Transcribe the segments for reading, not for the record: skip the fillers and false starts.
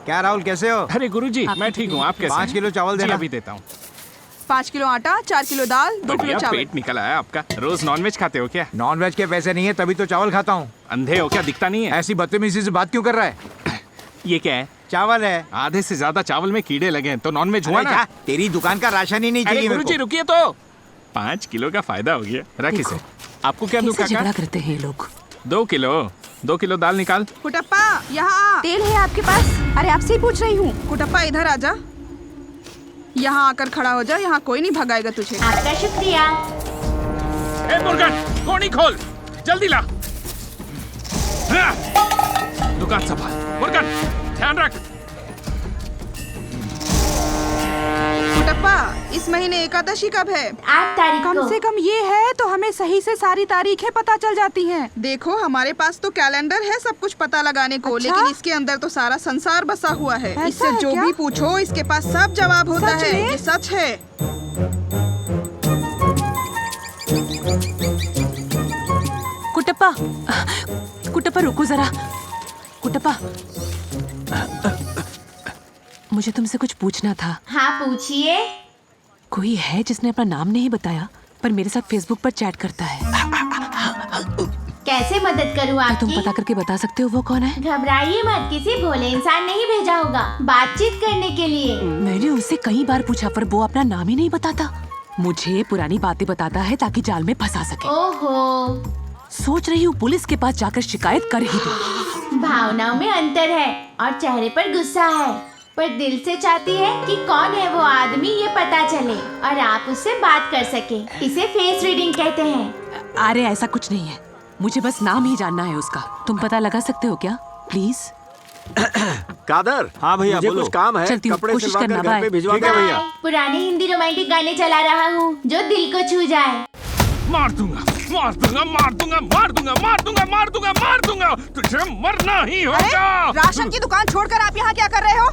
क्या राहुल, कैसे हो? अरे गुरुजी, मैं ठीक हूँ, आप कैसे 5 किलो चावल देना। अभी देता हूँ। 5 किलो आटा, 4 किलो दाल, 2 किलो चावल। पेट निकल आया आपका। रोज नॉनवेज खाते हो क्या? नॉनवेज के पैसे नहीं है तभी तो चावल खाता हूँ। अंधे हो क्या, दिखता नहीं है? ऐसी बदतमीजी से बात क्यों कर रहा है? ये क्या है? चावल है। आधे से ज्यादा चावल में कीड़े लगे हैं तो नॉनवेज हुआ अरे ना? जा, तेरी दुकान का राशन ही नहीं चाहिए मेरे गुरुजी को। रुकिए तो, 5 किलो का फायदा हो गया। रख इसे। आपको क्या दूं कैसे झगड़ा काका? करते हैं ये लोग। 2 किलो दाल निकाल। कुटप्पा यहाँ आ। तेल है आपके पास? अरे आपसे ही पूछ रही हूँ। कुटप्पा इधर आ जा। यहाँ आकर खड़ा हो जा, यहाँ कोई नहीं भगाएगा तुझे। आपका शुक्रिया। ए मुर्गन, कोनी खोल, जल्दी ला। दुकान संभाल। मुर्गन, ध्यान रख। कुटप्पा, इस महीने एकादशी कब है? 8 तारीख कम को। से कम ये है तो हमें सही से सारी तारीखें पता चल जाती हैं। देखो हमारे पास तो कैलेंडर है सब कुछ पता लगाने को। अच्छा? लेकिन इसके अंदर तो सारा संसार बसा हुआ है। ऐसा इससे है जो क्या? भी पूछो इसके पास सब जवाब होता सच है। में? ये सच है। कुटप्पा, कुटप्पा रुको जरा। कुटप्पा, मुझे तुमसे कुछ पूछना था। हाँ पूछिए। कोई है जिसने अपना नाम नहीं बताया पर मेरे साथ फेसबुक पर चैट करता है। कैसे मदद करूँ क्या तुम आपकी? पता करके बता सकते हो वो कौन है? घबराइए मत, किसी भोले इंसान नहीं भेजा होगा बातचीत करने के लिए। मैंने उससे कई बार पूछा पर वो अपना नाम ही नहीं बताता। मुझे पुरानी बातें बताता है ताकि जाल में फंसा सके। ओहो, सोच रही हूँ पुलिस के पास जाकर शिकायत कर ही दूं। भावनाओं में अंतर है और चेहरे पर गुस्सा है, पर दिल से चाहती है कि कौन है वो आदमी ये पता चले और आप उससे बात कर सके। इसे फेस रीडिंग कहते हैं। अरे ऐसा कुछ नहीं है, मुझे बस नाम ही जानना है उसका। तुम पता लगा सकते हो क्या प्लीज? कादर, हाँ भैया, मुझे बोलो। कुछ काम है। चलती हूँ, कपड़े कोशिश सिलवा कर करना, घर पे बाय। भिजवा ठीक है दो। भैया। पुराने हिंदी रोमांटिक गाने चला रहा हूँ जो दिल को छू जाए। मार दूंगा, मार दूंगा, मार दूंगा, मार दूंगा, मार दूंगा, मार दूंगा, मार दूंगा। तुझे मरना ही होगा। राशन की दुकान छोड़कर आप यहाँ क्या कर रहे हो?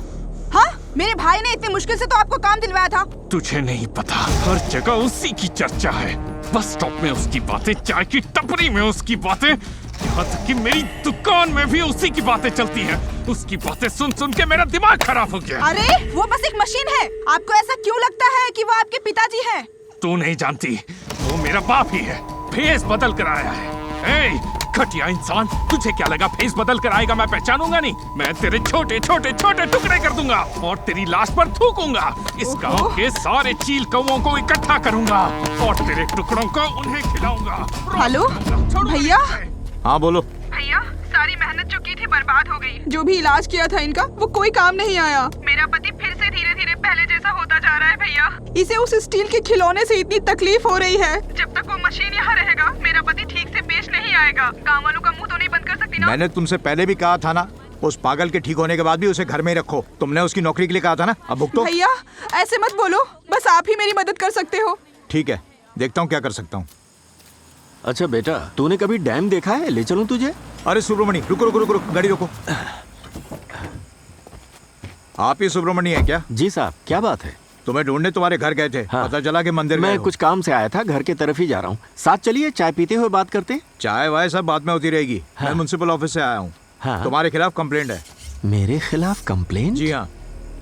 हाँ, मेरे भाई ने इतनी मुश्किल से तो आपको काम दिलवाया था। तुझे नहीं पता, हर जगह उसी की चर्चा है। बस स्टॉप में उसकी बातें, चाय की टपरी में उसकी बातें, यहाँ तक कि मेरी दुकान में भी उसी की बातें चलती हैं। उसकी बातें सुन सुन के मेरा दिमाग खराब हो गया। अरे वो बस एक मशीन है। आपको ऐसा क्यों लगता है कि वो आपके पिताजी हैं? तू नहीं जानती, वो मेरा बाप ही है। फेस बदल कर आया है। ए, घटिया इंसान, तुझे क्या लगा फेस बदल कर आएगा मैं पहचानूंगा नहीं? मैं तेरे छोटे छोटे छोटे टुकड़े कर दूंगा और तेरी लाश पर थूकूंगा। इस गांव के सारे चील कौओं को इकट्ठा करूंगा और तेरे टुकड़ों को उन्हें खिलाऊंगा। हेलो छोड़ो भैया। मुझे। हाँ बोलो। भैया, सारी मेहनत जो की थी बर्बाद हो गई। जो भी इलाज किया था इनका वो कोई काम नहीं आया। मेरा पति फिर से धीरे धीरे पहले जैसा होता जा रहा है भैया। इसे उस स्टील के खिलौने से इतनी तकलीफ हो रही है। जब तक वो मशीन यहाँ रहेगा मेरा पति ठीक से पेश नहीं आएगा। गाँव वालों का मुंह तो नहीं बंद कर सकती ना। मैंने तुमसे पहले भी कहा था ना, उस पागल के ठीक होने के बाद भी उसे घर में ही रखो। तुमने उसकी नौकरी के लिए कहा था ना, अब भुगतो। भैया ऐसे मत बोलो, बस आप ही मेरी मदद कर सकते हो। ठीक है, देखता हूँ क्या कर सकता हूँ। अच्छा बेटा, तूने कभी डैम देखा है? ले चलूं तुझे? अरे सुब्रमणि, रुको रुको रुको, गाड़ी रोको। आप ही सुब्रमणि है क्या? जी साहब, क्या बात है? तुम्हें ढूंढने तुम्हारे घर गए थे। हाँ। पता चला कि मंदिर गए मैं हो। कुछ काम से आया था, घर की तरफ ही जा रहा हूँ। साथ चलिए, चाय पीते हुए बात करते। चाय वाय सब बात में होती रहेगी। हाँ। मैं म्युनिसिपल ऑफिस से आया हूँ। हाँ। तुम्हारे खिलाफ कंप्लेंट है। मेरे खिलाफ कंप्लेन? जी हाँ।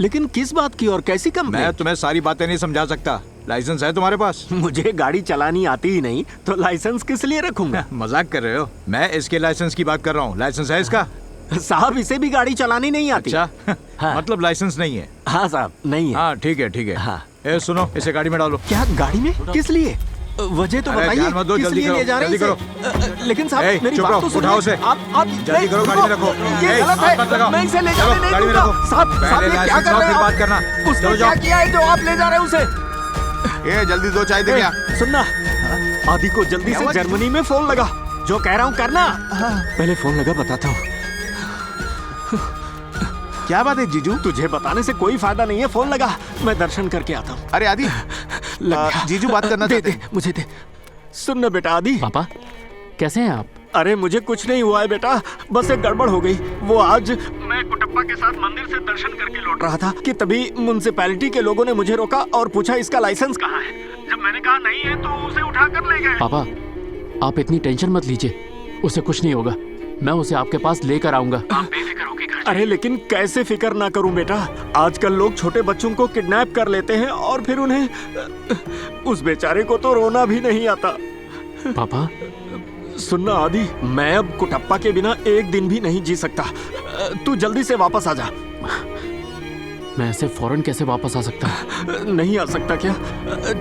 लेकिन किस बात की और कैसी मैं कंप्लेन? तुम्हें सारी बातें नहीं समझा सकता। लाइसेंस है तुम्हारे पास? मुझे गाड़ी चलानी आती ही नहीं तो लाइसेंस किस लिए रखूंगा? मजाक कर रहे हो? मैं इसके लाइसेंस की बात कर रहा हूँ। लाइसेंस है इसका? साहब, इसे भी गाड़ी चलानी नहीं आती। अच्छा। हाँ। मतलब लाइसेंस नहीं है? हाँ साहब, नहीं है। हाँ ठीक है ठीक है। हाँ। ए सुनो, इसे गाड़ी में डालो। क्या गाड़ी में? किस लिए? वजह तो अरे बताइए, ध्यान मत दो, किस जल्दी लिए करो, ले जा रहे हैं जल्दी इसे? लेकिन साहब ए, मेरी चुप बात रहो, तो सुनिए। उठाओ उसे। आप जल्दी करो, गाड़ी में रखो। ये ए, गलत हाथ मत है, लगाओ। मैं इसे ले चलो, जाने नहीं गाड़ी में दूंगा। रखो। साहब, पहले साहब, ये क्या लाइसेंस कर लाओ, रहे फिर हो बात आप? करना। उसने चलो क्या जाओ। किया है जो आप ले जा रहे हैं उसे? ए जल्दी दो चाय दे क्या? सुनना, आदि को जल्दी से जर्मनी में फोन लगा। जो कह रहा हूँ करना। पहले फोन लगा, बताता हूँ। क्या बात है जीजू? तुझे बताने से कोई फायदा नहीं है, फोन लगा, मैं दर्शन करके आता हूँ। अरे आदि, जीजू बात करना दे चाहते दे, मुझे दे। सुन ना बेटा आदि। पापा कैसे हैं आप? अरे मुझे कुछ नहीं हुआ है बेटा, बस एक गड़बड़ हो गई। वो आज मैं कुटप्पा के साथ मंदिर से दर्शन करके लौट रहा था कि तभी म्युनिसिपैलिटी के लोगों ने मुझे रोका और पूछा इसका लाइसेंस कहाँ है। जब मैंने कहा नहीं है तो उसे उठा कर ले गए। पापा आप इतनी टेंशन मत लीजिए, उसे कुछ नहीं होगा। मैं उसे आपके पास लेकर आऊंगा। अरे लेकिन कैसे फिक्र ना करूं बेटा, आजकल लोग छोटे बच्चों को किडनैप कर लेते हैं और फिर उन्हें, उस बेचारे को तो रोना भी नहीं आता। पापा, सुनना आदि, मैं अब कुटप्पा के बिना एक दिन भी नहीं जी सकता। तू जल्दी से वापस आ जा। मैं ऐसे फौरन कैसे वापस आ सकता? नहीं आ सकता क्या?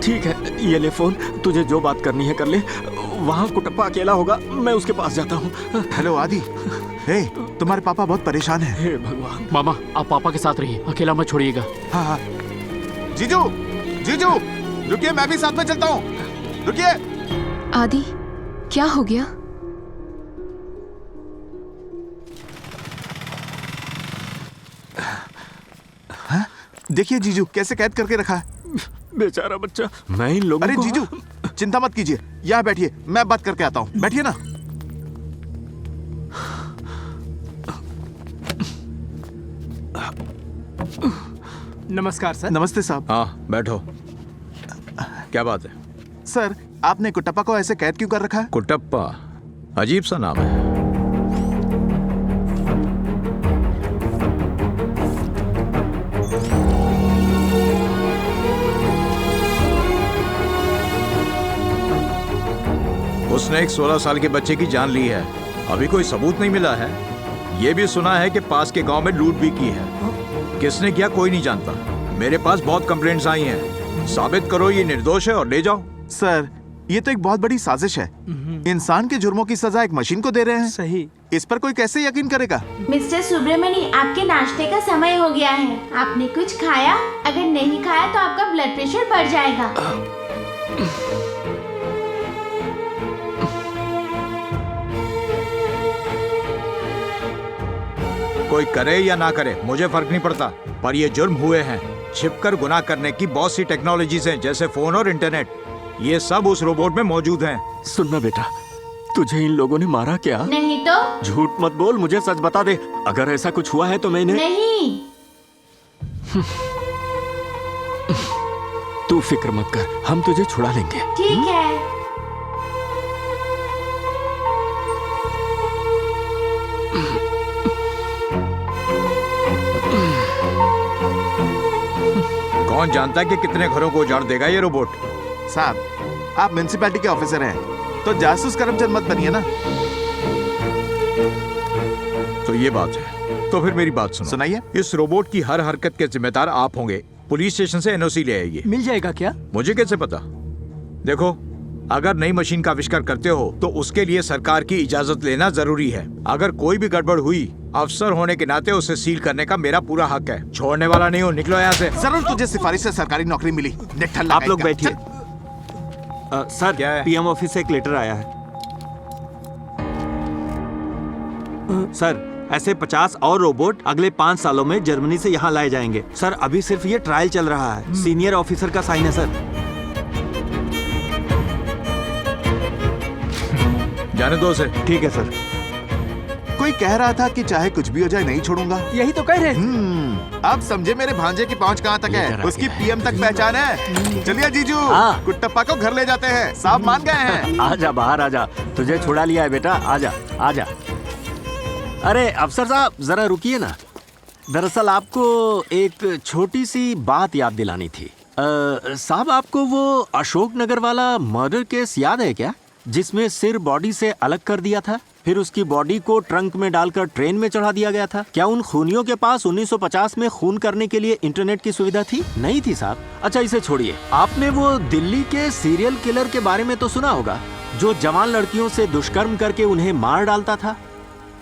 ठीक है, ये ले फोन, तुझे जो बात करनी है कर ले। वहाँ कुटप्पा अकेला होगा, मैं उसके पास जाता हूँ। हेलो आदि, हे, तुम्हारे पापा बहुत परेशान हैं। हे भगवान। मामा, आप पापा के साथ रहिए, अकेला मत छोड़िएगा। हाँ हाँ। जीजू, जीजू, रुकिए, मैं भी साथ में चलता हूँ। रुकिए। आदि, क्या हो गया? हाँ? देखिए जीजू, कैसे कैद करके रखा है। बेचारा बच्चा। मैं इन लोगों अरे को... जीजू, चिंता मत कीजिए, यहाँ बैठिए, मैं बात करके आता हूँ। बैठिए ना। नमस्कार सर। नमस्ते साहब। हाँ बैठो। क्या बात है? सर, आपने कुटप्पा को ऐसे कैद क्यों कर रखा है? कुटप्पा, अजीब सा नाम है। उसने एक 16 साल के बच्चे की जान ली है। अभी कोई सबूत नहीं मिला है। ये भी सुना है कि पास के गांव में लूट भी की है। किसने किया कोई नहीं जानता। मेरे पास बहुत कंप्लेंट्स आई हैं। साबित करो ये निर्दोष है और ले जाओ। सर, ये तो एक बहुत बड़ी साजिश है। इंसान के जुर्मों की सजा एक मशीन को दे रहे हैं। सही। इस पर कोई कैसे यकीन करेगा? मिस्टर सुब्रमणी, आपके नाश्ते का समय हो गया है। आपने कुछ खाया? अगर नहीं खाया तो आपका ब्लड प्रेशर बढ़ जाएगा। कोई करे या ना करे मुझे फर्क नहीं पड़ता, पर ये जुर्म हुए हैं। छिपकर गुनाह करने की बहुत सी टेक्नोलॉजीज हैं, जैसे फोन और इंटरनेट। ये सब उस रोबोट में मौजूद हैं। सुनना बेटा, तुझे इन लोगों ने मारा क्या? नहीं तो? झूठ मत बोल, मुझे सच बता दे। अगर ऐसा कुछ हुआ है तो मैंने... नहीं। तू फिक्र मत कर, हम तुझे छुड़ा लेंगे। ठीक है। कौन जानता है कि कितने घरों को उजाड़ देगा ये रोबोट। साहब, आप म्युनिसिपैलिटी के ऑफिसर हैं, तो जासूस करमचंद मत बनिए ना। तो ये बात है, तो फिर मेरी बात सुनो। सुनाइए। इस रोबोट की हर हरकत के जिम्मेदार आप होंगे। पुलिस स्टेशन से एनओसी ले आइए। मिल जाएगा क्या? मुझे कैसे पता? देखो, अगर नई मशीन का आविष्कार करते हो तो उसके लिए सरकार की इजाजत लेना जरूरी है। अगर कोई भी गड़बड़ हुई, अफसर होने के नाते उसे सील करने का मेरा पूरा हक है। छोड़ने वाला नहीं हूँ, निकलो यहाँ से। जरूर तुझे सिफारिश से सरकारी नौकरी मिली। आप लोग बैठिए। सर, क्या है? पीएम ऑफिस से एक लेटर आया है। सर, ऐसे 50 और रोबोट अगले 5 सालों में जर्मनी से यहाँ लाए जाएंगे। सर, अभी सिर्फ ये ट्रायल चल रहा है। सीनियर ऑफिसर का साइन है सर। जाने दो उसे। ठीक है सर। कोई कह रहा था कि चाहे कुछ भी हो जाए नहीं छोड़ूंगा। यही तो कह रहे थे। अब समझे मेरे भांजे की पहुंच कहाँ तक है। उसकी पीएम तक पहचान है। चलिए जीजू, हाँ। कुट्टप्पा को घर ले जाते हैं। साहब मान गए हैं। आजा बाहर आजा, तुझे छुड़ा लिया है बेटा। आजा आजा। अरे अफसर साहब, जरा रुकिए ना। दरअसल आपको एक छोटी सी बात याद दिलानी थी। साहब, आपको वो अशोक नगर वाला मर्डर केस याद है क्या, जिसमें सिर बॉडी से अलग कर दिया था, फिर उसकी बॉडी को ट्रंक में डालकर ट्रेन में चढ़ा दिया गया था? क्या उन खूनियों के पास 1950 में खून करने के लिए इंटरनेट की सुविधा थी? नहीं थी साहब। अच्छा, इसे छोड़िए। आपने वो दिल्ली के सीरियल किलर के बारे में तो सुना होगा, जो जवान लड़कियों से दुष्कर्म करके उन्हें मार डालता था।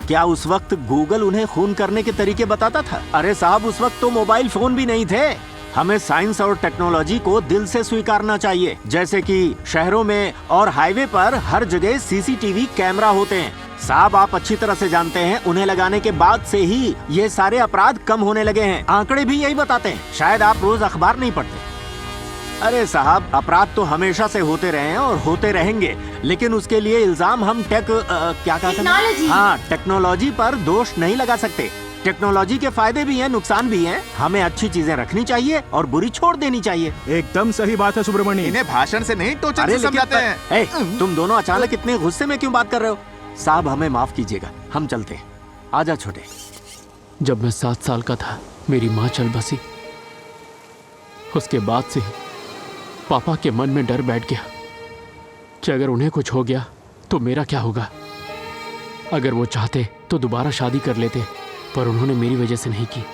क्या उस वक्त गूगल उन्हें खून करने के तरीके बताता था? अरे साहब, उस वक्त तो मोबाइल फोन भी नहीं थे। हमें साइंस और टेक्नोलॉजी को दिल से स्वीकारना चाहिए। जैसे कि शहरों में और हाईवे पर हर जगह सीसीटीवी कैमरा होते हैं। साहब, आप अच्छी तरह से जानते हैं, उन्हें लगाने के बाद से ही ये सारे अपराध कम होने लगे हैं। आंकड़े भी यही बताते हैं। शायद आप रोज अखबार नहीं पढ़ते। अरे साहब, अपराध तो हमेशा से होते रहे हैं और होते रहेंगे, लेकिन उसके लिए इल्जाम हम टेक्नोलॉजी पर दोष नहीं लगा सकते। टेक्नोलॉजी के फायदे भी हैं, नुकसान भी हैं। हमें अच्छी चीजें रखनी चाहिए और बुरी छोड़ देनी चाहिए। एकदम सही बात है सुब्रमण्य। इन्हें भाषण से नहीं, टोचन से समझाते हैं। तुम दोनों अचानक इतने गुस्से में क्यों बात कर रहे हो? साहब, हमें माफ कीजिएगा। हम चलते हैं। आजा छोटे। जब मैं 7 साल का था मेरी माँ चल बसी। उसके बाद से पापा के मन में डर बैठ गया कि अगर उन्हें कुछ हो गया तो मेरा क्या होगा। अगर वो चाहते तो दोबारा शादी कर लेते, पर उन्होंने मेरी वजह से नहीं की।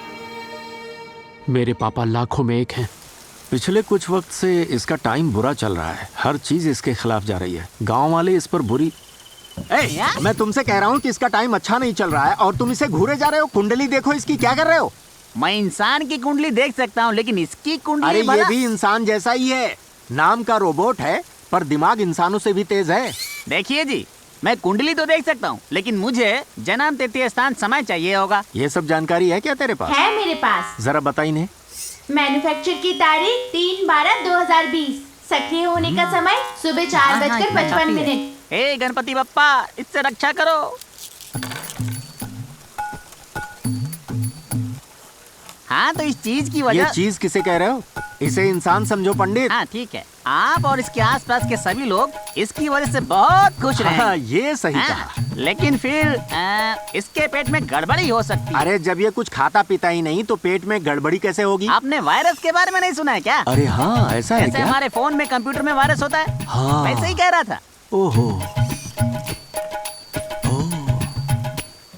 मेरे पापा लाखों में एक हैं। पिछले कुछ वक्त से इसका टाइम बुरा चल रहा है, हर चीज इसके खिलाफ जा रही है। गांव वाले इस पर बुरी। मैं तुमसे कह रहा हूँ कि इसका टाइम अच्छा नहीं चल रहा है और तुम इसे घूरे जा रहे हो। कुंडली देखो इसकी, क्या कर रहे हो? मैं इंसान की कुंडली देख सकता हूँ, लेकिन इसकी कुंडली अरे ये भी इंसान जैसा ही है। नाम का रोबोट है पर दिमाग इंसानों से भी तेज है। देखिए जी, मैं कुंडली तो देख सकता हूँ, लेकिन मुझे जन्म तिथि स्थान समय चाहिए होगा। ये सब जानकारी है क्या तेरे पास? है मेरे पास। जरा बता इन्हें। मैन्युफैक्चर की तारीख 3/12/2020। सक्रिय होने का समय सुबह 4:55। हे गणपति बप्पा, इससे रक्षा करो। हाँ, तो इस चीज की वजह। ये चीज किसे कह रहे हो? इसे इंसान समझो पंडित। हाँ ठीक है, आप और इसके आसपास के सभी लोग इसकी वजह से बहुत खुश रहे। हाँ, ये सही कहा। लेकिन फिर इसके पेट में गड़बड़ी हो सकती है। अरे जब ये कुछ खाता पीता ही नहीं तो पेट में गड़बड़ी कैसे होगी? आपने वायरस के बारे में नहीं सुना है क्या? अरे हाँ, ऐसा है जैसे क्या? हमारे फोन में कंप्यूटर में वायरस होता है, हाँ। वैसे ही कह रहा था। ओहो।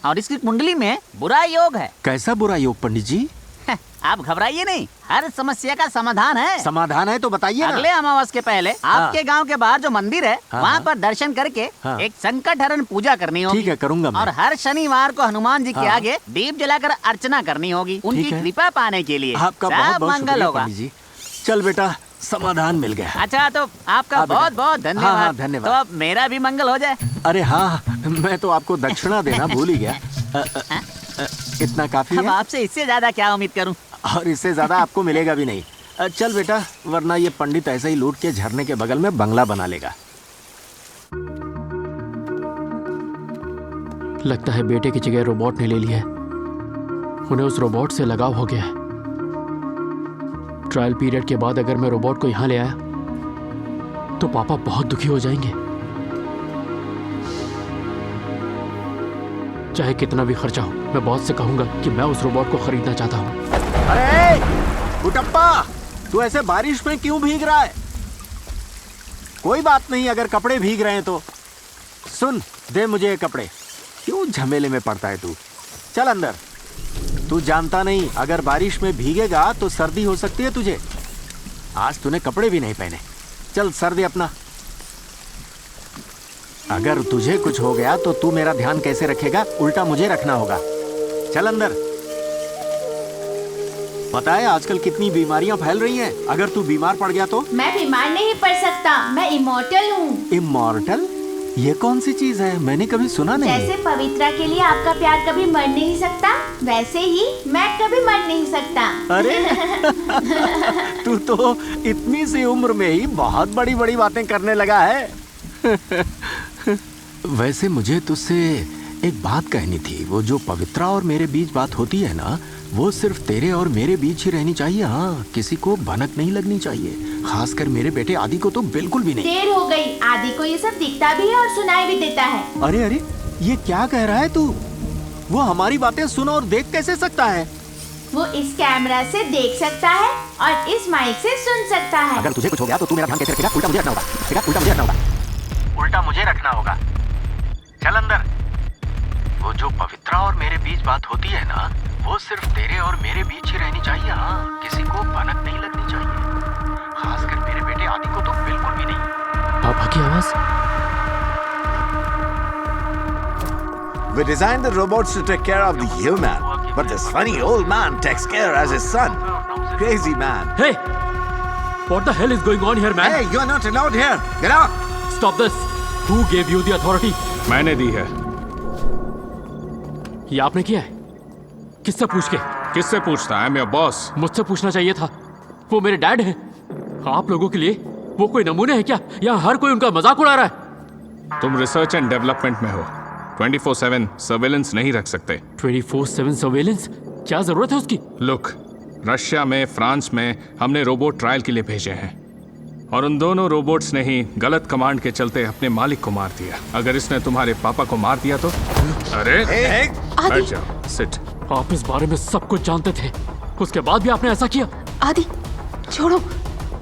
और इसकी कुंडली में बुरा योग है। कैसा बुरा योग पंडित जी? आप घबराइए नहीं, हर समस्या का समाधान है। समाधान है तो बताइए ना। अगले अमावस के पहले आपके गांव के बाहर जो मंदिर है, वहाँ पर दर्शन करके एक संकट हरण पूजा करनी होगी। ठीक है, करूँगा मैं। और हर शनिवार को हनुमान जी के आगे दीप जलाकर अर्चना करनी होगी, उनकी कृपा पाने के लिए। आपका बहुत बहुत मंगल शुक्रिया होगा। पंडित जी। चल बेटा, समाधान मिल गया। अच्छा, तो आपका बहुत बहुत धन्यवाद। हाँ, धन्यवाद। तो अब मेरा भी मंगल हो जाए। अरे हाँ, मैं तो आपको दक्षिणा देना भूल ही गया। इतना काफी अब है। आपसे इससे ज्यादा क्या उम्मीद करूं? और इससे ज्यादा आपको मिलेगा भी नहीं। चल बेटा, वरना ये पंडित ऐसे ही लूट के झरने के बगल में बंगला बना लेगा। लगता है बेटे की जगह रोबोट ने ले लिया है। उन्हें उस रोबोट से लगाव हो गया है। ट्रायल पीरियड के बाद अगर मैं रोबोट को यहां ले आया तो पापा बहुत दुखी हो जाएंगे। चाहे कितना भी खर्चा हो, मैं बॉस से कहूंगा कि मैं उस रोबोट को खरीदना चाहता हूं। अरे कुटप्पा, तू ऐसे बारिश में क्यों भीग रहा है? कोई बात नहीं, अगर कपड़े भीग रहे हैं तो। सुन, दे मुझे ये कपड़े। क्यों झमेले में पड़ता है तू? चल अंदर। तू जानता नहीं, अगर बारिश में भीगेगा तो सर्दी हो सकती है तुझे। आज तूने कपड़े भी नहीं पहने। चल सर दे अपना। अगर तुझे कुछ हो गया तो तू मेरा ध्यान कैसे रखेगा? उल्टा मुझे रखना होगा। चल अंदर। पता है आजकल कितनी बीमारियां फैल रही हैं। अगर तू बीमार पड़ गया तो? मैं बीमार नहीं पड़ सकता, मैं इमॉर्टल हूँ। इमॉर्टल? ये कौन सी चीज है? मैंने कभी सुना नहीं। जैसे पवित्रा के लिए आपका प्यार कभी मर नहीं सकता, वैसे ही मैं कभी मर नहीं सकता। अरे तू तो इतनी सी उम्र में ही बहुत बड़ी बड़ी बातें करने लगा है। वैसे मुझे तुझसे एक बात कहनी थी। वो जो पवित्रा और मेरे बीच बात होती है ना, वो सिर्फ तेरे और मेरे बीच ही रहनी चाहिए। हाँ, किसी को भनक नहीं लगनी चाहिए, खासकर मेरे बेटे आदि को तो बिल्कुल भी नहीं। देर हो गई, आदि को ये सब दिखता भी है और सुनाई भी देता है। अरे अरे, ये क्या कह रहा है तू? वो हमारी बातें सुन और देख कैसे सकता है? वो इस कैमरा से देख सकता है और इस माइक से सुन सकता है। अगर तुझे कुछ हो गया तो तू मेरा ध्यान कैसे रखेगा? उल्टा मुझे रखना होगा। उल्टा मुझे रखना होगा। उल्टा मुझे रखना होगा। चल अंदर। वो जो पवित्रा और मेरे बीच बात होती है ना, वो सिर्फ तेरे और मेरे बीच ही रहनी चाहिए। हाँ, किसी को भनक नहीं लगनी चाहिए, खासकर मेरे बेटे आदि को तो बिल्कुल भी नहीं। पापा की आवाज। We designed the robots to take care of the human, but this funny old man takes care as his son. Crazy man. Hey! What the hell is going on here, man? Hey, you're not allowed here. Get out! Stop this! Who gave you the authority? मैंने दी है। ये आपने किया है? किससे पूछ के? किससे पूछता है? मेरा बॉस। मुझसे पूछना चाहिए था। वो मेरे डैड हैं। आप लोगों के लिए वो कोई नमूने है क्या? यहाँ हर कोई उनका मजाक उड़ा रहा है। तुम रिसर्च एंड डेवलपमेंट में हो, 24/7 सर्वेलेंस नहीं रख सकते। 24/7 सर्वेलेंस? क्या जरूरत है उसकी? लुक, रशिया में, फ्रांस में हमने रोबोट ट्रायल के लिए भेजे हैं। और उन दोनों रोबोट्स ने ही गलत कमांड के चलते अपने मालिक को मार दिया। अगर इसने तुम्हारे पापा को मार दिया तो? अरे बैठ जाओ, सिट। आप इस बारे में सब कुछ जानते थे, उसके बाद भी आपने ऐसा किया? आदि छोड़ो।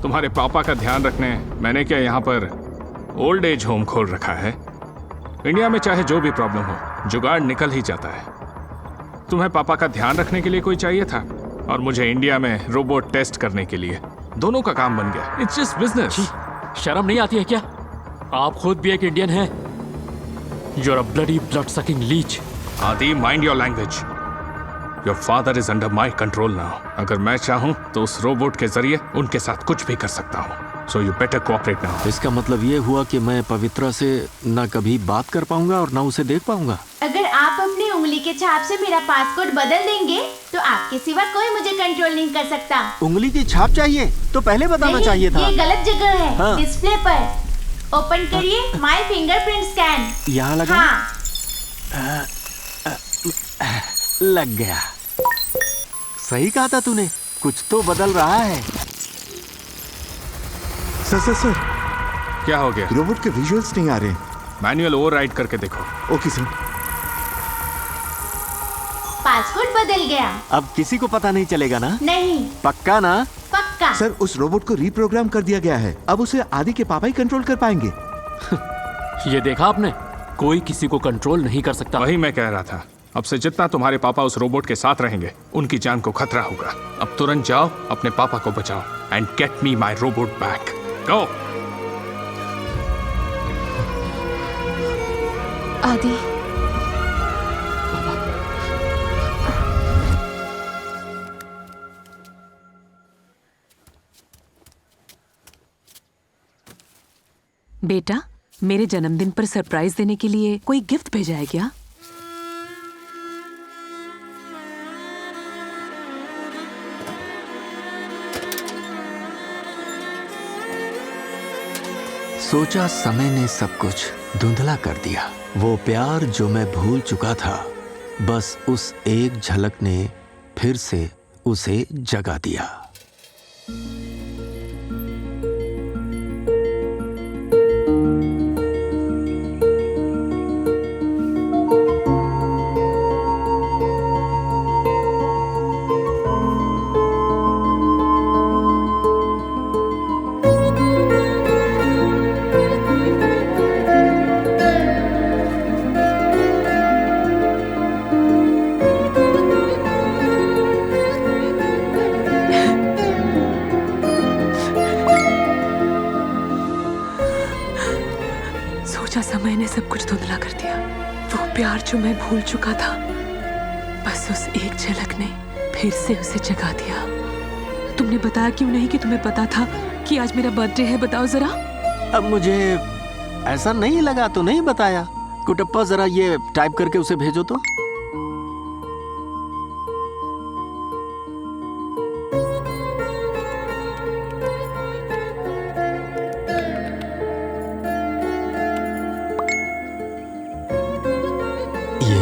तुम्हारे पापा का ध्यान रखने मैंने क्या यहाँ पर ओल्ड एज होम खोल रखा है? इंडिया में चाहे जो भी प्रॉब्लम हो, जुगाड़ निकल ही जाता है। तुम्हें पापा का ध्यान रखने के लिए कोई चाहिए था और मुझे इंडिया में रोबोट टेस्ट करने के लिए। दोनों का काम बन गया। It's just business. शर्म नहीं आती है क्या? आप खुद भी एक इंडियन हैं। You're a bloody blood sucking leech. आदि, mind your language. Your father is under my control now. अगर मैं चाहूँ तो उस रोबोट के जरिए उनके साथ कुछ भी कर सकता हूँ। So you better cooperate now. इसका मतलब ये हुआ कि मैं पवित्रा से न कभी बात कर पाऊंगा और न उसे देख पाऊंगा। अगर आप अपनी उंगली के छाप से मेरा पासपोर्ट बदल देंगे तो आपके सिवा कोई मुझे कंट्रोल नहीं कर सकता। उंगली की छाप चाहिए तो पहले बताना चाहिए था। ये गलत जगह है। हाँ। डिस्प्ले पर ओपन करिए माय फिंगरप्रिंट स्कैन। यहाँ लगा? हाँ। लग गया। सही कहा था तूने, कुछ तो बदल रहा है। सर क्या हो गया? रोबोट के विजुअल्स नहीं आ रहे। मैनुअल ओवरराइड करके देखो। Okay sir. पासपोर्ट बदल गया। अब किसी को पता नहीं चलेगा ना? नहीं। पक्का ना? पक्का। सर उस रोबोट को रीप्रोग्राम कर दिया गया है। अब उसे आदि के पापा ही कंट्रोल कर पाएंगे। ये देखा आपने, कोई किसी को कंट्रोल नहीं कर सकता। वही मैं कह रहा था। अब से जितना तुम्हारे पापा उस रोबोट के साथ रहेंगे, उनकी जान को खतरा होगा। अब तुरंत जाओ, अपने पापा को बचाओ and get me my robot back. Go. Aadi बेटा, मेरे जन्मदिन पर सरप्राइज देने के लिए कोई गिफ्ट भेजा है क्या? सोचा समय ने सब कुछ धुंधला कर दिया। वो प्यार जो मैं भूल चुका था, बस उस एक झलक ने फिर से उसे जगा दिया। समय ने सब कुछ धुंधला कर दिया। वो प्यार जो मैं भूल चुका था, बस उस एक झलक ने फिर से उसे जगा दिया। तुमने बताया क्यों नहीं कि तुम्हें पता था कि आज मेरा बर्थडे है? बताओ जरा। अब मुझे ऐसा नहीं लगा तो नहीं बताया। कुटप्पा जरा ये टाइप करके उसे भेजो तो।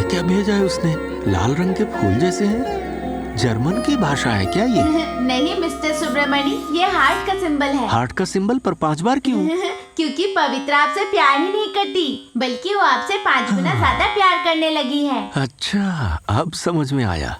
क्या भेजा है उसने? लाल रंग के फूल जैसे हैं। जर्मन की भाषा है क्या ये? नहीं मिस्टर सुब्रमणी, ये हार्ट का सिंबल है। हार्ट का सिंबल पर 5 बार क्यों? क्योंकि पवित्रा आपसे प्यार ही नहीं करती, बल्कि वो आपसे 5 गुना ज्यादा प्यार करने लगी है। अच्छा, अब समझ में आया।